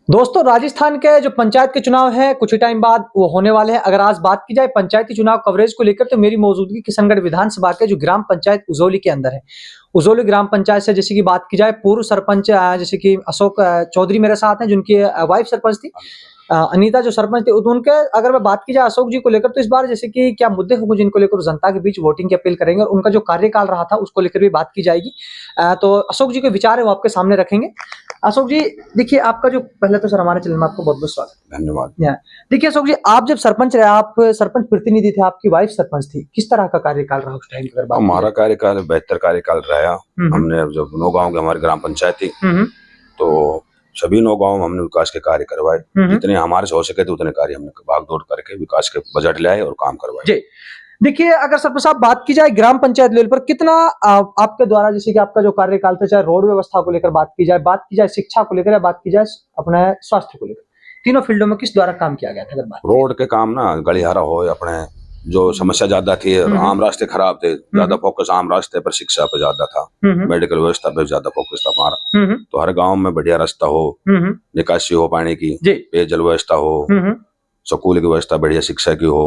दोस्तों, राजस्थान के जो पंचायत के चुनाव हैं, कुछ ही टाइम बाद वो होने वाले हैं। अगर आज बात की जाए पंचायती चुनाव कवरेज को लेकर, तो मेरी मौजूदगी किशनगढ़ विधानसभा के जो ग्राम पंचायत उजौली के अंदर है। उजौली ग्राम पंचायत से जैसे कि बात की जाए, पूर्व सरपंच जैसे कि अशोक चौधरी मेरे साथ हैं, जिनकी वाइफ सरपंच थी अनीता, जो सरपंच थे। तो उनके अगर मैं बात की जाए अशोक जी को लेकर, तो इस बार जैसे कि क्या मुद्दे होंगे जिनको लेकर जनता के बीच वोटिंग की अपील करेंगे, और उनका जो कार्यकाल रहा था उसको लेकर भी बात की जाएगी। तो अशोक जी के विचार है वो आपके सामने रखेंगे। अशोक जी, देखिए आपका जो पहले तो सर हमारे चैनल में आपको बहुत बहुत स्वागत। धन्यवाद। देखिए अशोक जी, आप जब सरपंच रहे, आप सरपंच प्रतिनिधि थे, आपकी वाइफ सरपंच थी, किस तरह का कार्यकाल रहा उस टाइम की? हमारा कार्यकाल बेहतर कार्यकाल रहा। हमने जब 9 गांव की हमारी ग्राम पंचायत थी, तो सभी 9 गांव में हमने विकास के कार्य करवाए। जितने हमारे से हो सके थे उतने कार्य हमने भागदौड़ करके विकास के बजट ले आए और काम करवाए। देखिए, अगर सरपंच साहब बात की जाए ग्राम पंचायत लेवल पर, कितना आपके द्वारा जैसे कि आपका जो कार्यकाल था, चाहे रोड व्यवस्था को लेकर बात की जाए शिक्षा को लेकर, या बात की जाए अपने स्वास्थ्य को लेकर, तीनों फील्डों में किस द्वारा काम किया गया था? अगर बात रोड के काम ना, गलियारा हो, अपने जो समस्या ज्यादा थी, आम रास्ते खराब थे, ज्यादा फोकस आम रास्ते पर, शिक्षा पे ज्यादा था, मेडिकल व्यवस्था पे ज्यादा फोकस था हमारा। तो हर गांव में बढ़िया रास्ता हो, निकासी हो पानी की, पेयजल व्यवस्था हो, स्कूल की व्यवस्था बढ़िया, शिक्षा की हो,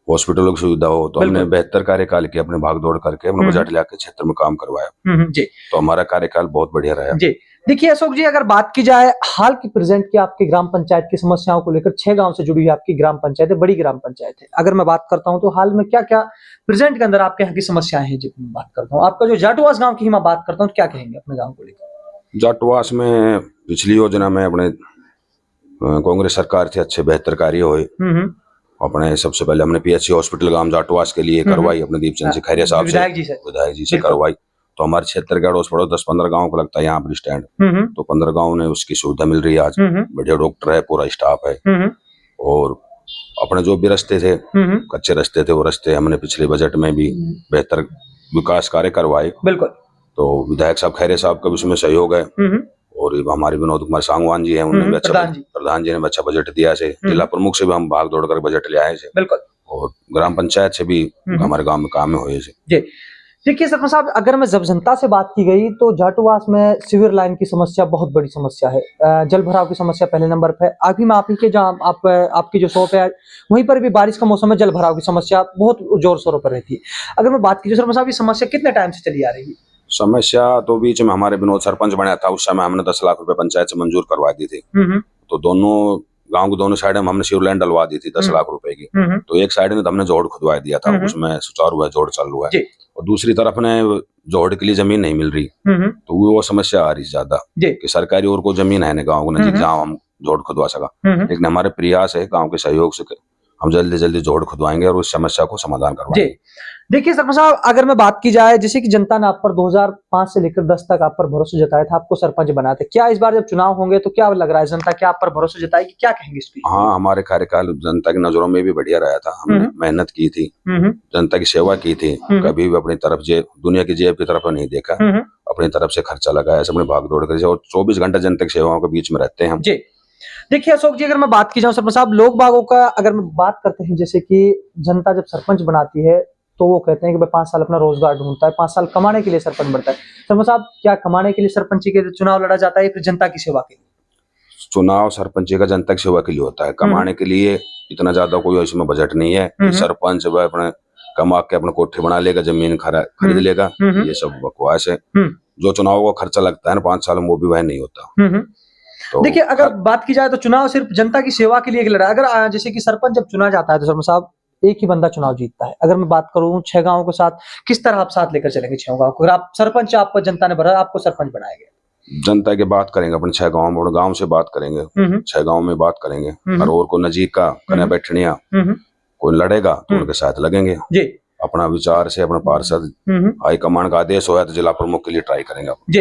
हॉस्पिटलों की सुविधा हो। तो हमने बेहतर कार्यकाल किया, अपने भाग दौड़ करके अपने बजट लेकर क्षेत्र में काम करवाया। तो हमारा कार्यकाल बहुत बढ़िया रहा। देखिए अशोक जी, अगर बात की जाए हाल की प्रेजेंट की आपकी ग्राम पंचायत की समस्याओं को लेकर, 6 गांव से जुड़ी हुई आपकी ग्राम पंचायत है, बड़ी ग्राम पंचायत है। अगर मैं बात करता हूं तो हाल में क्या क्या प्रेजेंट के अंदर आपके यहाँ की समस्याएं हैं, जब मैं बात करता हूँ आपका जो जाटवास गांव की मैं बात करता हूँ, तो क्या कहेंगे अपने गांव को लेकर? जाटवास में पिछली योजना में अपने कांग्रेस सरकार से अच्छे बेहतर कार्य हुए। अपने सबसे पहले हमने पीएचसी हॉस्पिटल गांव जाटवास के लिए करवाई, अपने दीपचंद से खैरिया साहब से, विधायक जी से करवाई। तो हमारे क्षेत्र के अड़ोस पड़ोस 10-15 गाँव को लगता है यहाँ पर स्टैंड, तो 15 गाँव ने उसकी सुविधा मिल रही है आज। बढ़िया डॉक्टर है, पूरा स्टाफ है। और अपने जो भी रास्ते थे, कच्चे रास्ते थे, वो रास्ते हमने पिछले बजट में भी बेहतर विकास कार्य करवाए। बिल्कुल। तो विधायक साहब खैरे साहब का भी उसमें सहयोग है। और हमारे विनोद कुमार सांगवान जी हैं, उन्होंने भी अच्छा, प्रधान जी ने अच्छा बजट दिया है। जिला प्रमुख से भी हम भाग दौड़ कर बजट ले आए थे। बिल्कुल। और ग्राम पंचायत से भी हमारे गांव में काम हुए थे। देखिए सरपंच साहब, अगर मैं जब जनता से बात की गई, तो जाटवास में सीवर लाइन की समस्या बहुत बड़ी समस्या है। जल भराव की समस्या पहले नंबर पे। अभी मैं आपके जहाँ आपकी जो शॉप है, वहीं पर भी बारिश का मौसम में जल भराव की समस्या बहुत जोर शोरों पर रहती है। अगर मैं बात की सरपंच साहब, ये समस्या कितने टाइम से चली आ रही है? समस्या तो बीच में हमारे विनोद सरपंच बना था, उस समय हमने 10 लाख रुपए पंचायत से मंजूर करवा दी थी। तो दोनों गांव की दोनों साइड में हमने सीवर लाइन डलवा दी थी 10 लाख रुपए की। तो एक साइड में तो हमने जोड़ खुदवा दिया था, उसमें सुचारू है, जोड़ चालू है। और दूसरी तरफ ने जोड़ के लिए जमीन नहीं मिल रही, तो वो समस्या आ रही ज्यादा कि सरकारी और को जमीन है गाँव को नजीक जहाँ हम जोड़ खुदवा सका। लेकिन हमारे प्रयास है गाँव के सहयोग से हम जल्दी जल्दी जोड़ खुदवाएंगे और उस समस्या को समाधान करवाएंगे। देखिए सरपंच साहब, अगर मैं बात की जाए, जैसे कि जनता ने आप पर 2005 से लेकर 10 तक आप पर भरोसा जताया था, आपको सरपंच बनाए थे, क्या इस बार जब चुनाव होंगे तो क्या लग रहा है, जनता क्या आप पर भरोसा जताएगी? क्या कहेंगे इस पर? हाँ, हमारे कार्यकाल जनता की नजरों में भी बढ़िया रहा था। हमने मेहनत की थी, जनता की सेवा की थी, कभी भी अपनी तरफ दुनिया की जेब की तरफ नहीं देखा, अपनी तरफ से खर्चा लगाया, अपने भाग दौड़ कर, और 24 घंटे जनता की सेवाओं के बीच में रहते हैं हम। देखिए अशोक जी, अगर मैं बात की जाऊं सरपंच साहब, लोग बागों का अगर मैं बात करते हैं, जैसे कि जनता जब सरपंच बनाती है तो वो कहते हैं कि भाई 5 साल अपना रोजगार ढूंढता है, 5 साल कमाने के लिए सरपंच बनता है। सरपंच साहब, क्या कमाने के लिए सरपंच के चुनाव लड़ा जाता है, फिर जनता की सेवा के लिए? चुनाव सरपंच का जनता की सेवा के लिए होता है, कमाने के लिए इतना ज्यादा कोई इसमें बजट नहीं है कि सरपंच वह अपने कमा के अपने कोठे बना लेगा, जमीन खरीद लेगा। ये सब बकवास है। जो चुनाव का खर्चा लगता है ना 5 साल में, वो भी वह नहीं होता। तो देखिए, अगर बात की जाए तो चुनाव सिर्फ जनता की सेवा के लिए लड़ा। अगर जैसे कि सरपंच जब चुना जाता है तो सरपंच साहब एक ही बंदा चुनाव जीतता है। अगर मैं बात करूं 6 गांवों के साथ, किस तरह आप साथ लेकर चलेंगे 6 गांवों को? अगर आप सरपंच, आपको जनता ने भरा, आपको सरपंच बनाएंगे, जनता की बात करेंगे, अपने 6 गांव से बात करेंगे, 6 गांव में बात करेंगे। और को नजीक का कने बैठनिया कोई लड़ेगा तो उनके साथ लगेंगे। अपना विचार से, अपना पार्षद हाईकमान का आदेश होया तो जिला प्रमुख के लिए ट्राई करेंगे। जी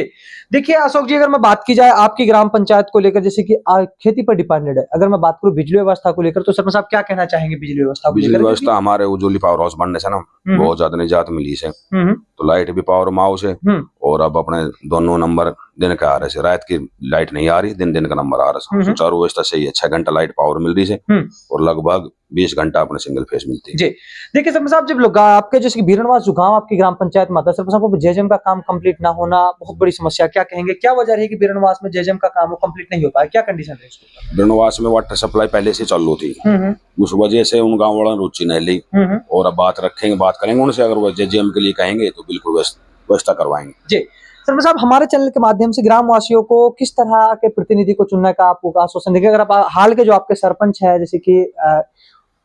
देखिए अशोक जी, अगर मैं बात की जाए आपकी ग्राम पंचायत को लेकर, जैसे कि खेती पर डिपेंडेड है, अगर मैं बात करूं बिजली व्यवस्था को लेकर, तो सरपंच साहब क्या कहना चाहेंगे बिजली व्यवस्था को लेकर? बिजली व्यवस्था हमारे उजौली पावर हाउस बनने से ना बहुत ज्यादा निजात मिली है। तो लाइट भी पावर माउस है, और अब अपने दोनों नंबर दिन का आ रहा है, रात की लाइट नहीं आ रही, दिन दिन का नंबर आ रहा है। सुचारू व्यवस्था से ही 6 घंटा लाइट पावर मिल रही है और लगभग 20 घंटा अपने सिंगल फेस मिलती है। जी देखिए सरपंच साहब, जब लोग आपके जैसे कि बीरणवास जो गांव आपकी ग्राम पंचायत में आता है, सरपंच साहब जेजेएम का काम कंप्लीट ना होना बहुत बड़ी समस्या, क्या कहेंगे, क्या वजह रही कि बीरणवास में जेजेएम का काम कंप्लीट नहीं हो पाया, क्या कंडीशन है इसके ऊपर? बीरणवास में वाटर सप्लाई पहले से चालू थी, उस वजह से उन गाँव वालों ने रुचि नहीं ली और अब बात रखेंगे, बात करेंगे उनसे, अगर वो जेजेएम के लिए कहेंगे तो बिल्कुल व्यवस्था करवाएंगे। जी सरपंच साहब, हमारे चैनल के माध्यम से ग्राम वासियों को किस तरह के प्रतिनिधि को चुनने का आपको आश्वासन देंगे? अगर आप हाल के जो आपके सरपंच है, जैसे कि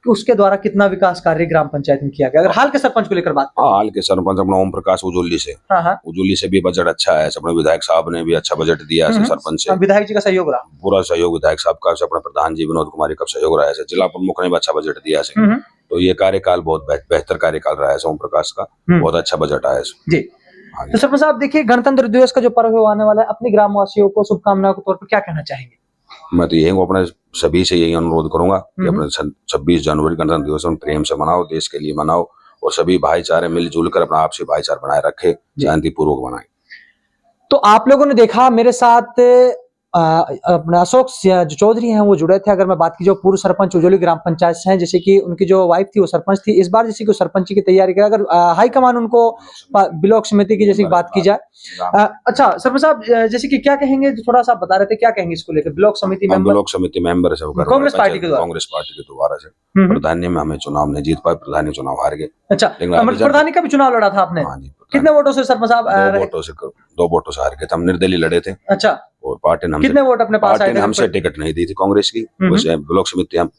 उसके द्वारा कितना विकास कार्य ग्राम पंचायत में किया गया, अगर हाल के सरपंच को लेकर बात? हाँ, हाल के सरपंच अपना ओम प्रकाश उजोली से, उजोली से भी बजट अच्छा है, अपने विधायक साहब ने भी अच्छा बजट दिया है सरपंच से, विधायक जी का सहयोग रहा, पूरा सहयोग विधायक साहब का, अपने प्रधान जी विनोद कुमारी का सहयोग रहा है, जिला प्रमुख ने भी अच्छा बजट दिया है, तो ये कार्यकाल बहुत बेहतर कार्यकाल रहा है ओम प्रकाश का, बहुत अच्छा बजट आया है जी। तो सरपंच साहब देखिए, गणतंत्र दिवस का जो पर्व आने वाला है, अपनी ग्रामवासियों को शुभकामनाओं के तौर पर क्या कहना चाहेंगे? मैं तो यही अपने सभी से यही अनुरोध करूंगा कि अपने 26 जनवरी गणतंत्र दिवस प्रेम से मनाओ, देश के लिए मनाओ और सभी भाईचारे मिलजुल कर अपना आपसी भाईचारा बनाए रखे, शांतिपूर्वक बनाए। तो आप लोगों ने देखा मेरे साथ अपना अशोक जो चौधरी हैं वो जुड़े थे। अगर मैं बात की जो पूर्व सरपंच उजोली ग्राम पंचायत से हैं, जैसे कि उनकी जो वाइफ थी वो सरपंच थी, इस बार जैसे कि सरपंच की तैयारी कर, अगर हाईकमान उनको ब्लॉक समिति की जैसे बात की जाए, अच्छा सरपंच साहब जैसे कि क्या कहेंगे, थोड़ा सा बता रहे थे, क्या कहेंगे इसको लेकर? ब्लॉक समिति मेंबर है कांग्रेस पार्टी के दोबारा से प्रधानी में हमें चुनाव नहीं जीत पाए, प्रधानी चुनाव हार गए। अच्छा, प्रधानी का भी चुनाव लड़ा था आपने? कितने वोटों से सरपंच साहब? 2 वोटों से हार गए थे हम, निर्दलीय लड़े थे। अच्छा, और पार्टी ने कितने वोट अपने पास आए थे? हमसे टिकट नहीं दी थी कांग्रेस की, वैसे ब्लॉक समिति हम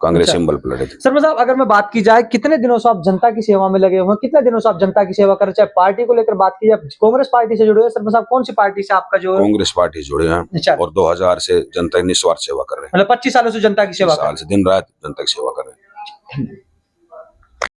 कांग्रेस सिंबल पर लड़े थे। सरपंच साहब अगर मैं बात की जाए, कितने दिनों से आप जनता की सेवा में लगे हुए हैं, कितने दिनों से आप जनता की सेवा कर रहे हैं? चाहे पार्टी को लेकर बात की जाए, कांग्रेस पार्टी से जुड़े हुए सरपंच साहब, कौन सी पार्टी से आपका जो? कांग्रेस पार्टी जुड़े हैं और 2000 से जनता की निस्वार्थ सेवा कर रहे हैं। मतलब 25 सालों से जनता की सेवा, साल से दिन रात जनता की सेवा कर रहे हैं।